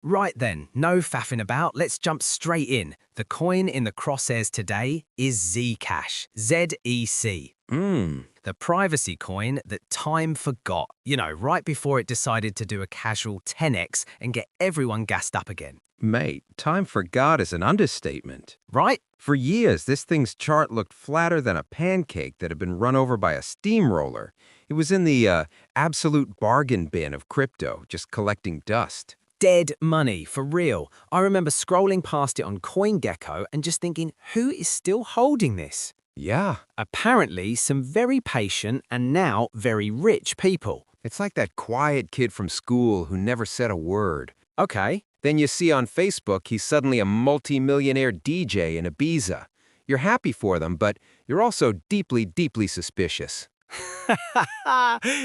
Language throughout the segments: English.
Right then, no faffing about, let's jump straight in. The coin in the crosshairs today is Zcash, Z-E-C. The privacy coin that time forgot, right before it decided to do a casual 10x and get everyone gassed up again. Mate, time forgot is an understatement. Right? For years, this thing's chart looked flatter than a pancake that had been run over by a steamroller. It was in the absolute bargain bin of crypto, just collecting dust. Dead money, for real. I remember scrolling past it on CoinGecko and just thinking, who is still holding this? Yeah, Apparently, some very patient and now very rich people. it's like that quiet kid from school who never said a word. Okay. Then you see on Facebook he's suddenly a multi-millionaire DJ in Ibiza. You're happy for them, but you're also deeply, deeply suspicious.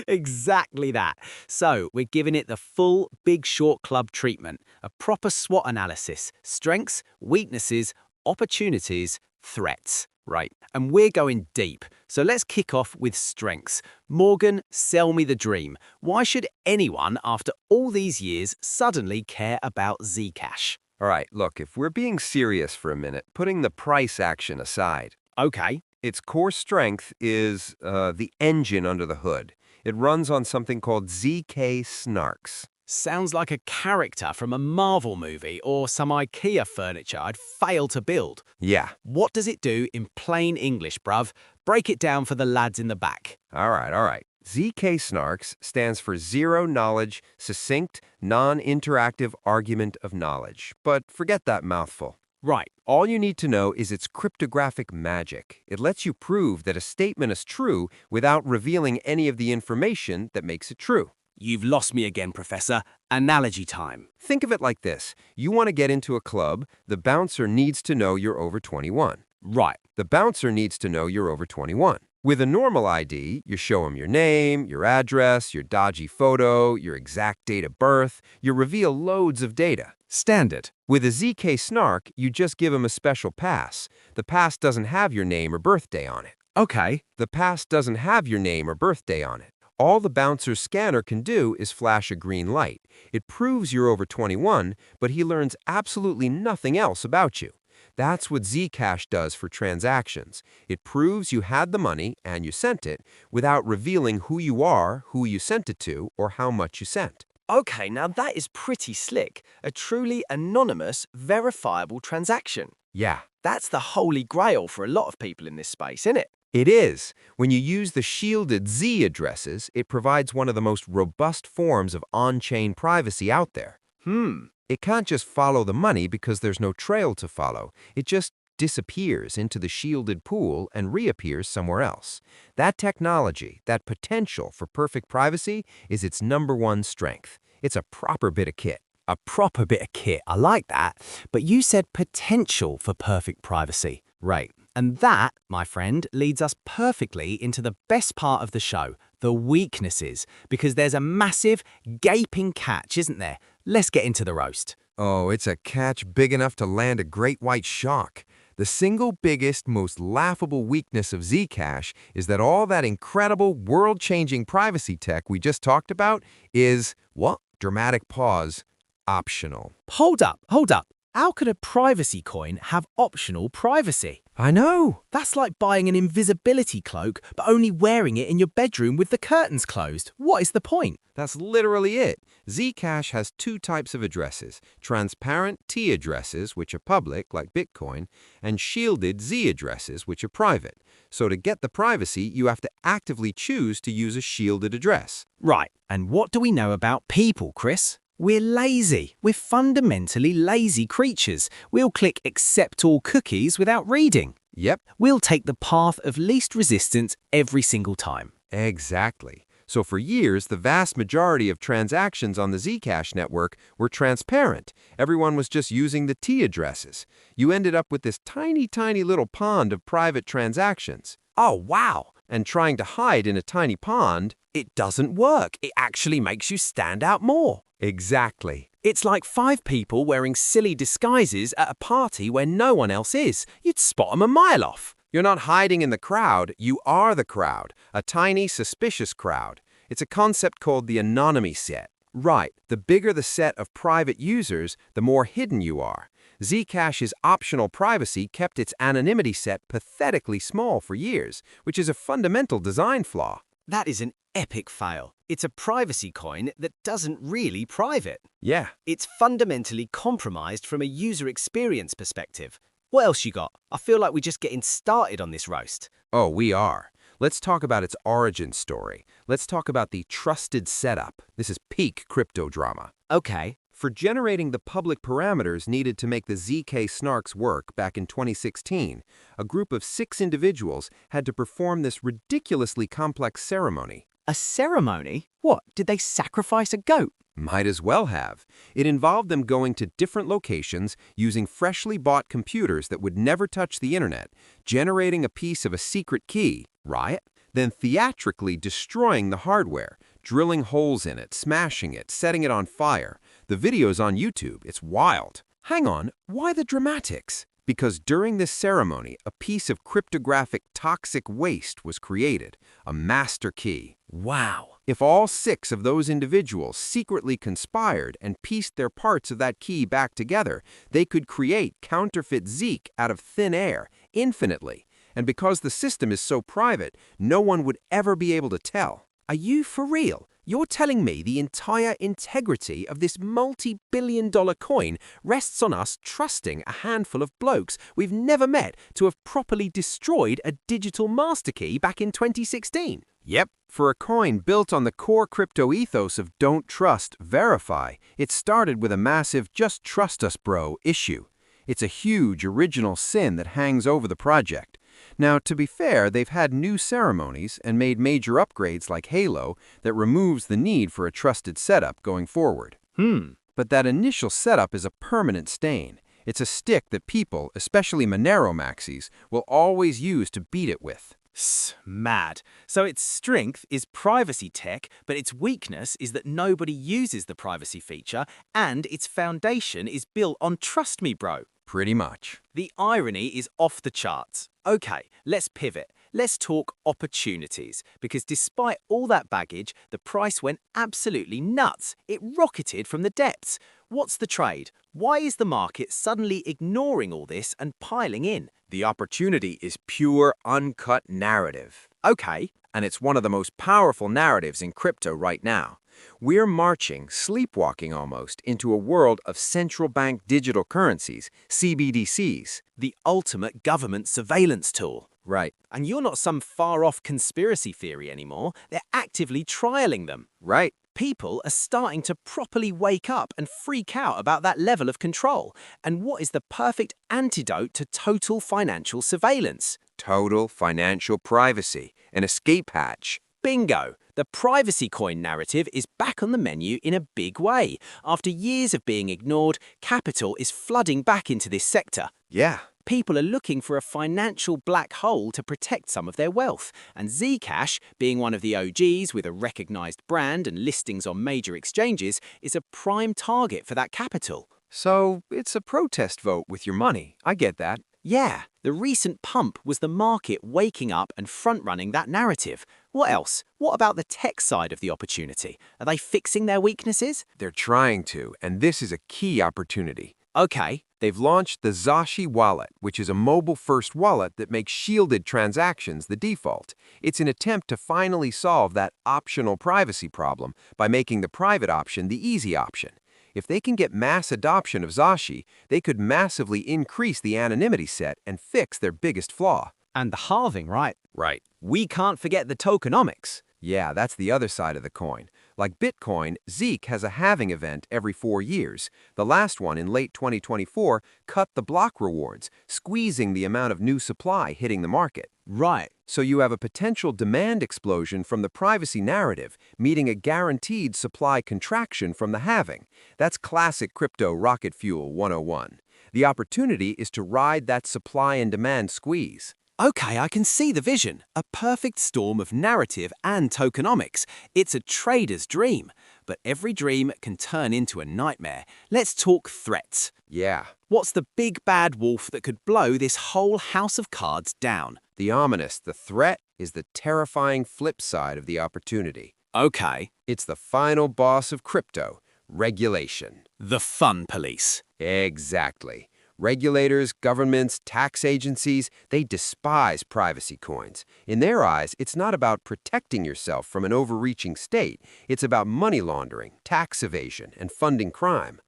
Exactly that. So, we're giving it the full Big Short Club treatment, a proper SWOT analysis, strengths, weaknesses, opportunities, threats. Right, and we're going deep. So let's kick off with strengths. Morgan, sell me the dream. Why should anyone, after all these years, suddenly care about Zcash? All right, look, if we're being serious for a minute, putting the price action aside, Okay. its core strength is the engine under the hood. It runs on something called ZK Snarks. Sounds like a character from a Marvel movie or some IKEA furniture I'd fail to build. Yeah, What does it do in plain English, bruv? Break it down for the lads in the back. all right. ZK Snarks stands for Zero Knowledge Succinct Non-Interactive Argument of Knowledge. But forget that mouthful. Right. All you need to know is its cryptographic magic. It lets you prove that a statement is true without revealing any of the information that makes it true. You've lost me again, Professor. Analogy time. Think of it like this. You want to get into a club, the bouncer needs to know you're over 21. Right. The bouncer needs to know you're over 21. With a normal ID, you show him your name, your address, your dodgy photo, your exact date of birth. You reveal loads of data. Standard. With a ZK Snark, you just give him a special pass. The pass doesn't have your name or birthday on it. Okay. The pass doesn't have your name or birthday on it. All the bouncer's scanner can do is flash a green light. It proves you're over 21, but he learns absolutely nothing else about you. That's what Zcash does for transactions. It proves you had the money and you sent it without revealing who you are, who you sent it to, or how much you sent. Okay, now that is pretty slick. A truly anonymous, verifiable transaction. Yeah, That's the holy grail for a lot of people in this space, isn't it? it is. When you use the shielded Z addresses, it provides one of the most robust forms of on-chain privacy out there. It can't just follow the money because there's no trail to follow. It just disappears into the shielded pool and reappears somewhere else. That technology, that potential for perfect privacy, is its #1 strength. It's a proper bit of kit. A proper bit of kit. I like that. But you said potential for perfect privacy. Right. And that, my friend, leads us perfectly into the best part of the show, the weaknesses, because there's a massive, gaping catch, isn't there? Let's get into the roast. Oh, it's a catch big enough to land a great white shark. The single biggest, most laughable weakness of Zcash is that all that incredible, world-changing privacy tech we just talked about is, what? Dramatic pause, optional. Hold up, hold up. How could a privacy coin have optional privacy? I know. That's like buying an invisibility cloak, but only wearing it in your bedroom with the curtains closed. What is the point? That's literally it. Zcash has two types of addresses, transparent T addresses, which are public, like Bitcoin, and shielded Z addresses, which are private. So to get the privacy, you have to actively choose to use a shielded address. Right, and what do we know about people, Chris? We're lazy. We're fundamentally lazy creatures. We'll click accept all cookies without reading. Yep, We'll take the path of least resistance every single time. exactly. So for years, the vast majority of transactions on the Zcash network were transparent. Everyone was just using the T addresses. You ended up with this tiny, tiny little pond of private transactions. Oh, wow. And trying to hide in a tiny pond, It doesn't work. It actually makes you stand out more. exactly. It's like 5 people wearing silly disguises at a party where no one else is. You'd spot them a mile off. You're not hiding in the crowd, you are the crowd, a tiny, suspicious crowd. It's a concept called the anonymity set. Right, the bigger the set of private users, the more hidden you are. Zcash's optional privacy kept its anonymity set pathetically small for years, which is a fundamental design flaw. That is an epic fail. It's a privacy coin that doesn't really private. Yeah. It's fundamentally compromised from a user experience perspective. What else you got? I feel like we're just getting started on this roast. Oh, we are. Let's talk about its origin story. Let's talk about the trusted setup. This is peak crypto drama. Okay. For generating the public parameters needed to make the ZK snarks work back in 2016, a group of 6 individuals had to perform this ridiculously complex ceremony. A ceremony? What, did they sacrifice a goat? Might as well have. It involved them going to different locations using freshly bought computers that would never touch the internet, generating a piece of a secret key, riot, then theatrically destroying the hardware, drilling holes in it, smashing it, setting it on fire. The video's on YouTube. It's wild. Hang on, why the dramatics? Because during this ceremony, a piece of cryptographic toxic waste was created, a master key. Wow. If all 6 of those individuals secretly conspired and pieced their parts of that key back together, they could create counterfeit Zeke out of thin air, infinitely. And because the system is so private, no one would ever be able to tell. Are you for real? You're telling me the entire integrity of this multi-billion-dollar coin rests on us trusting a handful of blokes we've never met to have properly destroyed a digital master key back in 2016? Yep, for a coin built on the core crypto ethos of don't trust, verify, it started with a massive just trust us bro issue. It's a huge original sin that hangs over the project. Now, to be fair, they've had new ceremonies and made major upgrades like Halo that removes the need for a trusted setup going forward. But that initial setup is a permanent stain. It's a stick that people, especially Monero maxis, will always use to beat it with. Mad. So its strength is privacy tech, but its weakness is that nobody uses the privacy feature, and its foundation is built on trust me, bro. Pretty much. The irony is off the charts. Okay, let's pivot. Let's talk opportunities, because despite all that baggage, the price went absolutely nuts. It rocketed from the depths. What's the trade? Why is the market suddenly ignoring all this and piling in? The opportunity is pure, uncut narrative. Okay. And it's one of the most powerful narratives in crypto right now. We're marching, sleepwalking almost, into a world of central bank digital currencies, CBDCs. The ultimate government surveillance tool. Right. And you're not some far-off conspiracy theory anymore. They're actively trialing them. Right. People are starting to properly wake up and freak out about that level of control. And what is the perfect antidote to total financial surveillance? Total financial privacy, an escape hatch. Bingo! The privacy coin narrative is back on the menu in a big way. After years of being ignored, capital is flooding back into this sector. Yeah. People are looking for a financial black hole to protect some of their wealth, and Zcash, being one of the OGs with a recognized brand and listings on major exchanges, is a prime target for that capital. So it's a protest vote with your money. I get that. Yeah, the recent pump was the market waking up and front-running that narrative. What else? What about the tech side of the opportunity? Are they fixing their weaknesses? They're trying to, and this is a key opportunity. Okay. They've launched the Zcash wallet, which is a mobile-first wallet that makes shielded transactions the default. It's an attempt to finally solve that optional privacy problem by making the private option the easy option. If they can get mass adoption of Zcash, they could massively increase the anonymity set and fix their biggest flaw. And the halving, right? Right. We can't forget the tokenomics. Yeah, that's the other side of the coin. Like Bitcoin, Zeke has a halving event every 4 years. The last one in late 2024 cut the block rewards, squeezing the amount of new supply hitting the market. Right. So you have a potential demand explosion from the privacy narrative, meeting a guaranteed supply contraction from the halving. That's classic crypto rocket fuel 101. The opportunity is to ride that supply and demand squeeze. Okay, I can see the vision. A perfect storm of narrative and tokenomics. It's a trader's dream. But every dream can turn into a nightmare. Let's talk threats. Yeah. What's the big bad wolf that could blow this whole house of cards down? The ominous, the threat, is the terrifying flip side of the opportunity. Okay. It's the final boss of crypto, regulation. The fun police. Exactly. Regulators, governments, tax agencies, they despise privacy coins. In their eyes, it's not about protecting yourself from an overreaching state. It's about money laundering, tax evasion, and funding crime.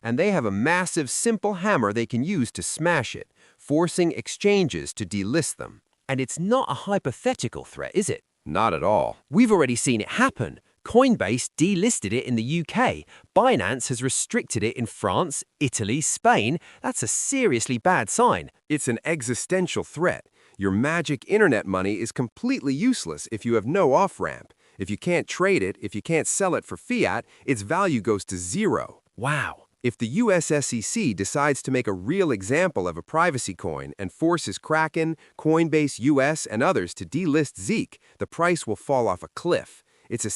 And they have a massive, simple hammer they can use to smash it, forcing exchanges to delist them. And it's not a hypothetical threat, is it? Not at all. We've already seen it happen. Coinbase delisted it in the UK. Binance has restricted it in France, Italy, Spain. That's a seriously bad sign. It's an existential threat. Your magic internet money is completely useless if you have no off-ramp. If you can't trade it, if you can't sell it for fiat, its value goes to zero. Wow. If the US SEC decides to make a real example of a privacy coin and forces Kraken, Coinbase US, and others to delist Zcash, the price will fall off a cliff. It's a